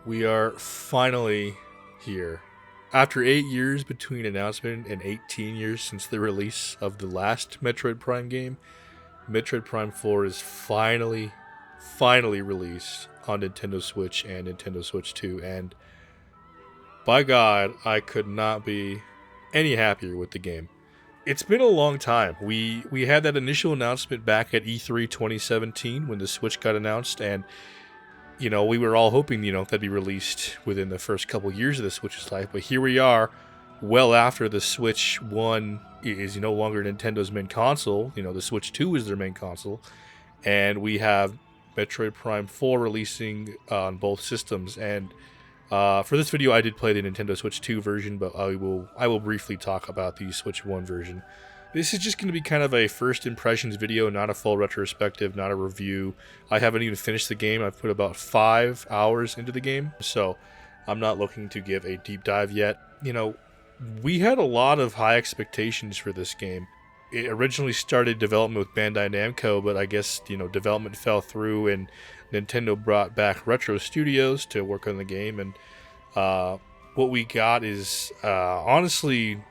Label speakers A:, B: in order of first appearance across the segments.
A: We are finally here. After 8 years between announcement and 18 years since the release of the last Metroid Prime game, Metroid Prime 4 is finally released on Nintendo Switch and Nintendo Switch 2. And by God, I could not be any happier with the game. It's been a long time. We had that initial announcement back at E3 2017 when the Switch got announced, and we were all hoping, that'd be released within the first couple years of the Switch's life. But here we are, well after the Switch 1 is no longer Nintendo's main console. The Switch 2 is their main console. And we have Metroid Prime 4 releasing on both systems. And for this video, I did play the Nintendo Switch 2 version, but I will briefly talk about the Switch 1 version. This is just going to be kind of a first impressions video, not a full retrospective, not a review. I haven't even finished the game. I've put about 5 hours into the game, so I'm not looking to give a deep dive yet. We had a lot of high expectations for this game. It originally started development with Bandai Namco, but I guess, development fell through and Nintendo brought back Retro Studios to work on the game, and what we got is honestly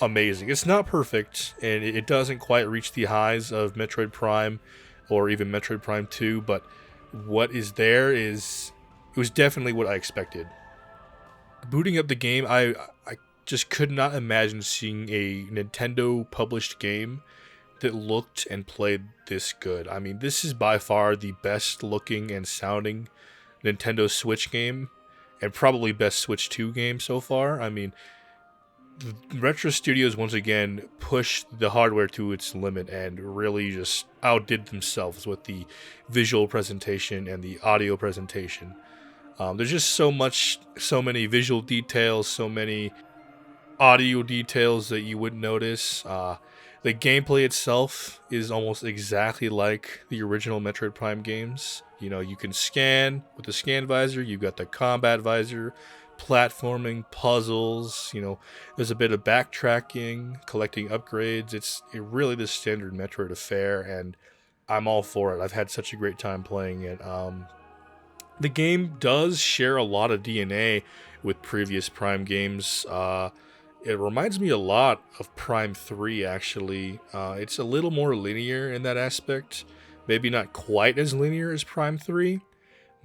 A: amazing. It's not perfect, and it doesn't quite reach the highs of Metroid Prime or even Metroid Prime 2, but what is there it was definitely what I expected. Booting up the game, I just could not imagine seeing a Nintendo published game that looked and played this good. I mean, this is by far the best looking and sounding Nintendo Switch game, and probably best Switch 2 game so far. I mean, Retro Studios once again pushed the hardware to its limit and really just outdid themselves with the visual presentation and the audio presentation. There's just so many visual details, so many audio details that you wouldn't notice. The gameplay itself is almost exactly like the original Metroid Prime games. You can scan with the scan visor, you've got the combat visor, platforming, puzzles, there's a bit of backtracking, collecting upgrades. It's really the standard Metroid affair, and I'm all for it. I've had such a great time playing it. The game does share a lot of DNA with previous Prime games. It reminds me a lot of Prime 3, actually. It's a little more linear in that aspect. Maybe not quite as linear as Prime 3,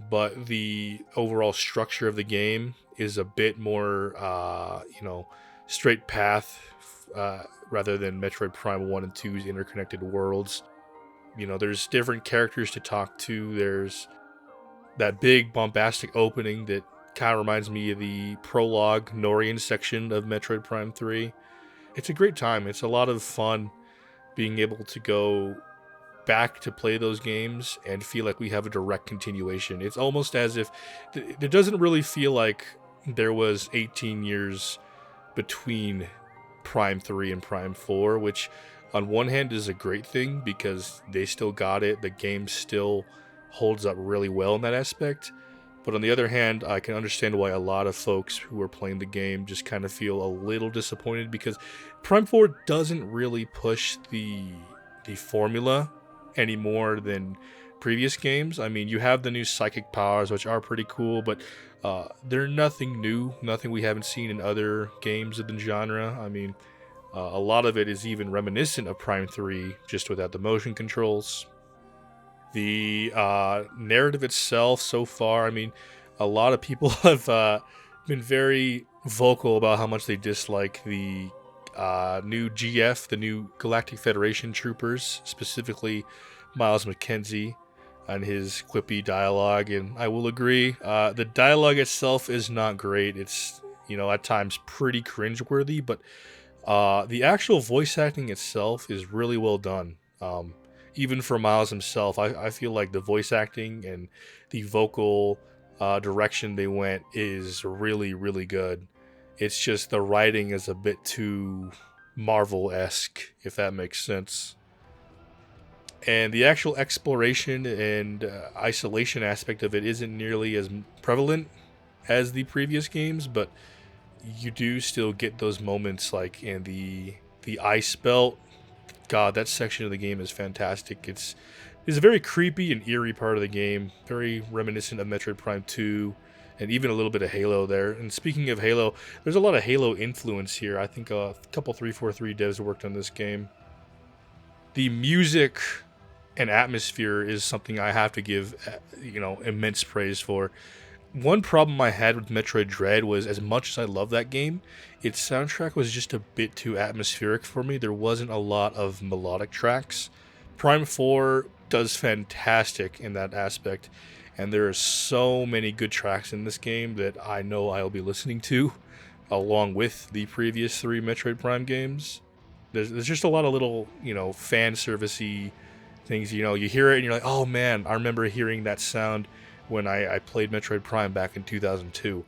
A: but the overall structure of the game is a bit more, straight path rather than Metroid Prime 1 and 2's interconnected worlds. There's different characters to talk to. There's that big bombastic opening that kind of reminds me of the prologue Norian section of Metroid Prime 3. It's a great time. It's a lot of fun being able to go back to play those games and feel like we have a direct continuation. It's almost as if it doesn't really feel like there was 18 years between Prime 3 and Prime 4, which on one hand is a great thing because they still got it. The game still holds up really well in that aspect. But on the other hand, I can understand why a lot of folks who are playing the game just kind of feel a little disappointed because Prime 4 doesn't really push the formula any more than previous games. I mean, you have the new psychic powers, which are pretty cool, but they're nothing new, nothing we haven't seen in other games of the genre. I mean, a lot of it is even reminiscent of Prime 3, just without the motion controls. The narrative itself so far, I mean, a lot of people have been very vocal about how much they dislike the new GF, the new Galactic Federation troopers, specifically Miles McKenzie and his quippy dialogue, and I will agree. The dialogue itself is not great. It's, at times pretty cringeworthy, but the actual voice acting itself is really well done. Even for Miles himself, I feel like the voice acting and the vocal direction they went is really, really good. It's just the writing is a bit too Marvel-esque, if that makes sense. And the actual exploration and isolation aspect of it isn't nearly as prevalent as the previous games, but you do still get those moments like in the ice belt. God, that section of the game is fantastic. It's a very creepy and eerie part of the game, very reminiscent of Metroid Prime 2. and even a little bit of Halo there. And speaking of Halo, there's a lot of Halo influence here. I think a couple 343 devs worked on this game. The music and atmosphere is something I have to give, immense praise for. One problem I had with Metroid Dread was, as much as I love that game, its soundtrack was just a bit too atmospheric for me. There wasn't a lot of melodic tracks. Prime 4 does fantastic in that aspect, and there are so many good tracks in this game that I know I'll be listening to, along with the previous 3 Metroid Prime games. There's just a lot of little, fan servicey things. You hear it and you're like, oh man, I remember hearing that sound when I played Metroid Prime back in 2002.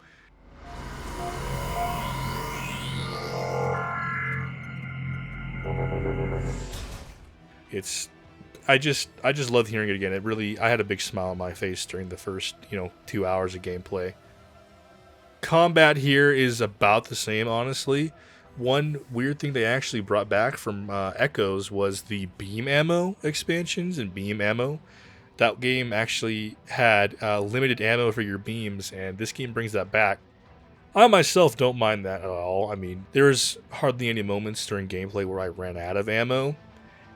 A: I just love hearing it again. I had a big smile on my face during the first, 2 hours of gameplay. Combat here is about the same, honestly. One weird thing they actually brought back from Echoes was the beam ammo expansions and beam ammo. That game actually had limited ammo for your beams, and this game brings that back. I myself don't mind that at all. I mean, there's hardly any moments during gameplay where I ran out of ammo,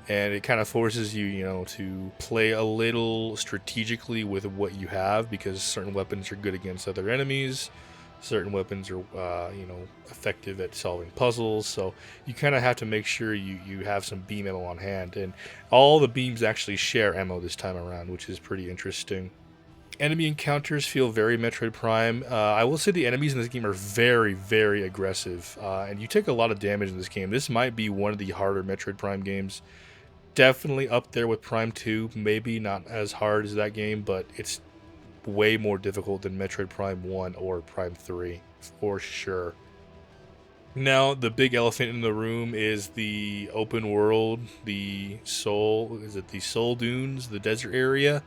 A: and it kind of forces you, to play a little strategically with what you have, because certain weapons are good against other enemies. Certain weapons are, effective at solving puzzles, so you kind of have to make sure you have some beam ammo on hand, and all the beams actually share ammo this time around, which is pretty interesting. Enemy encounters feel very Metroid Prime. I will say the enemies in this game are very, very aggressive, and you take a lot of damage in this game. This might be one of the harder Metroid Prime games. Definitely up there with Prime 2, maybe not as hard as that game, but it's way more difficult than Metroid Prime 1 or Prime 3, for sure. Now, the big elephant in the room is the open world, the Soul Dunes, the desert area?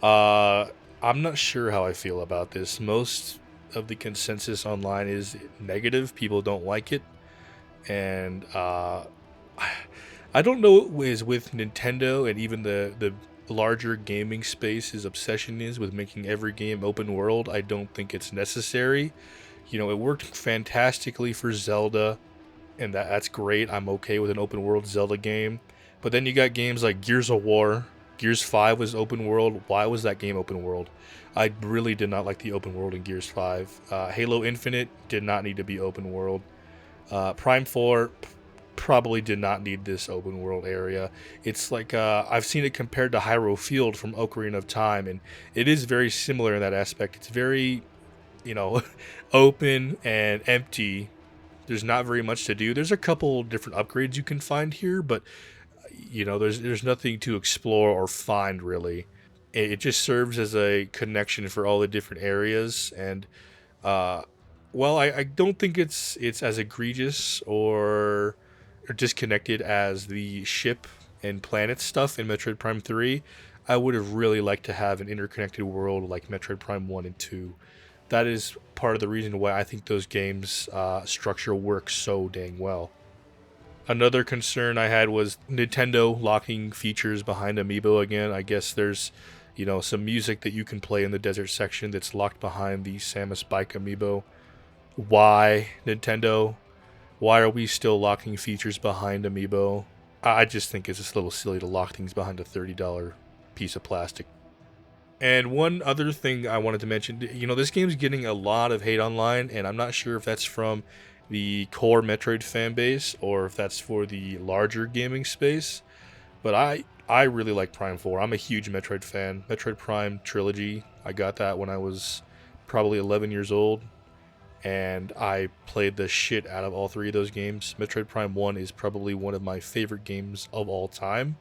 A: I'm not sure how I feel about this. Most of the consensus online is negative. People don't like it. And I don't know what is with Nintendo and even the larger gaming space's obsession is with making every game open world. I don't think it's necessary. It worked fantastically for Zelda, and that's great. I'm okay with an open world Zelda game. But then you got games like Gears of War. Gears 5 was open world. Why was that game open world? I really did not like the open world in Gears 5. Halo Infinite did not need to be open world. Prime 4 probably did not need this open world area. It's like I've seen it compared to Hyrule Field from Ocarina of Time, and it is very similar in that aspect. It's very, open and empty. There's not very much to do. There's a couple different upgrades you can find here, but there's nothing to explore or find really. It just serves as a connection for all the different areas, and I don't think it's as egregious or disconnected as the ship and planet stuff in Metroid Prime 3. I would have really liked to have an interconnected world like Metroid Prime 1 and 2. That is part of the reason why I think those games' structure works so dang well. Another concern I had was Nintendo locking features behind Amiibo again. I guess there's, some music that you can play in the desert section that's locked behind the Samus Bike Amiibo. Why, Nintendo? Why are we still locking features behind Amiibo? I just think it's just a little silly to lock things behind a $30 piece of plastic. And one other thing I wanted to mention, this game's getting a lot of hate online, and I'm not sure if that's from the core Metroid fan base or if that's for the larger gaming space. But I really like Prime 4. I'm a huge Metroid fan. Metroid Prime trilogy, I got that when I was probably 11 years old, and I played the shit out of all 3 of those games. Metroid Prime 1 is probably one of my favorite games of all time.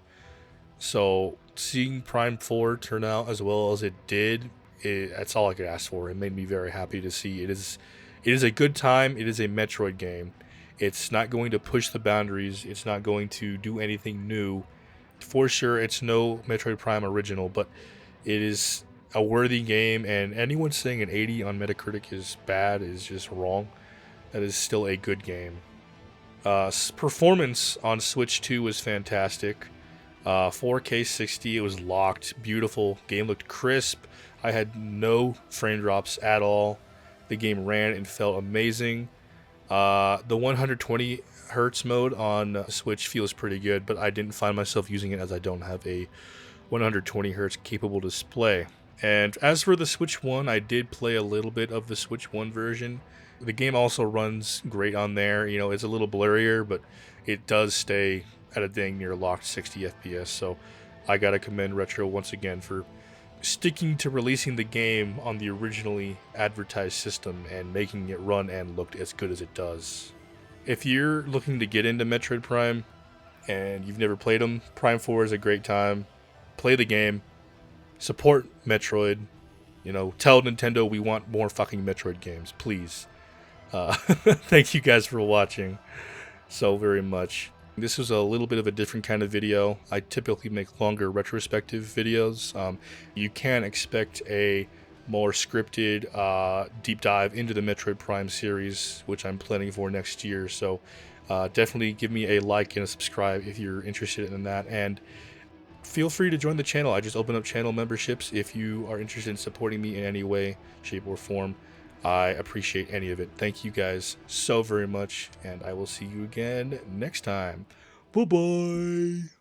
A: So seeing Prime 4 turn out as well as it did, that's all I could ask for. It made me very happy to see. It is a good time. It is a Metroid game. It's not going to push the boundaries. It's not going to do anything new. For sure, it's no Metroid Prime original, but it is a worthy game, and anyone saying an 80 on Metacritic is bad is just wrong. That is still a good game. Performance on Switch 2 was fantastic. 4K 60, it was locked, beautiful. Game looked crisp. I had no frame drops at all. The game ran and felt amazing. The 120 hertz mode on Switch feels pretty good, but I didn't find myself using it as I don't have a 120 hertz capable display. And as for the Switch 1, I did play a little bit of the Switch 1 version. The game also runs great on there. You know, it's a little blurrier, but it does stay at a dang near locked 60 FPS. So I gotta commend Retro once again for sticking to releasing the game on the originally advertised system and making it run and look as good as it does. If you're looking to get into Metroid Prime and you've never played them, Prime 4 is a great time. Play the game, support Metroid, you know, tell Nintendo we want more fucking Metroid games, please. Thank you guys for watching so very much. This was a little bit of a different kind of video. I typically make longer retrospective videos. You can expect a more scripted deep dive into the Metroid Prime series, which I'm planning for next year. So definitely give me a like and a subscribe if you're interested in that. And feel free to join the channel. I just opened up channel memberships if you are interested in supporting me in any way, shape, or form. I appreciate any of it. Thank you guys so very much, and I will see you again next time. Bye-bye.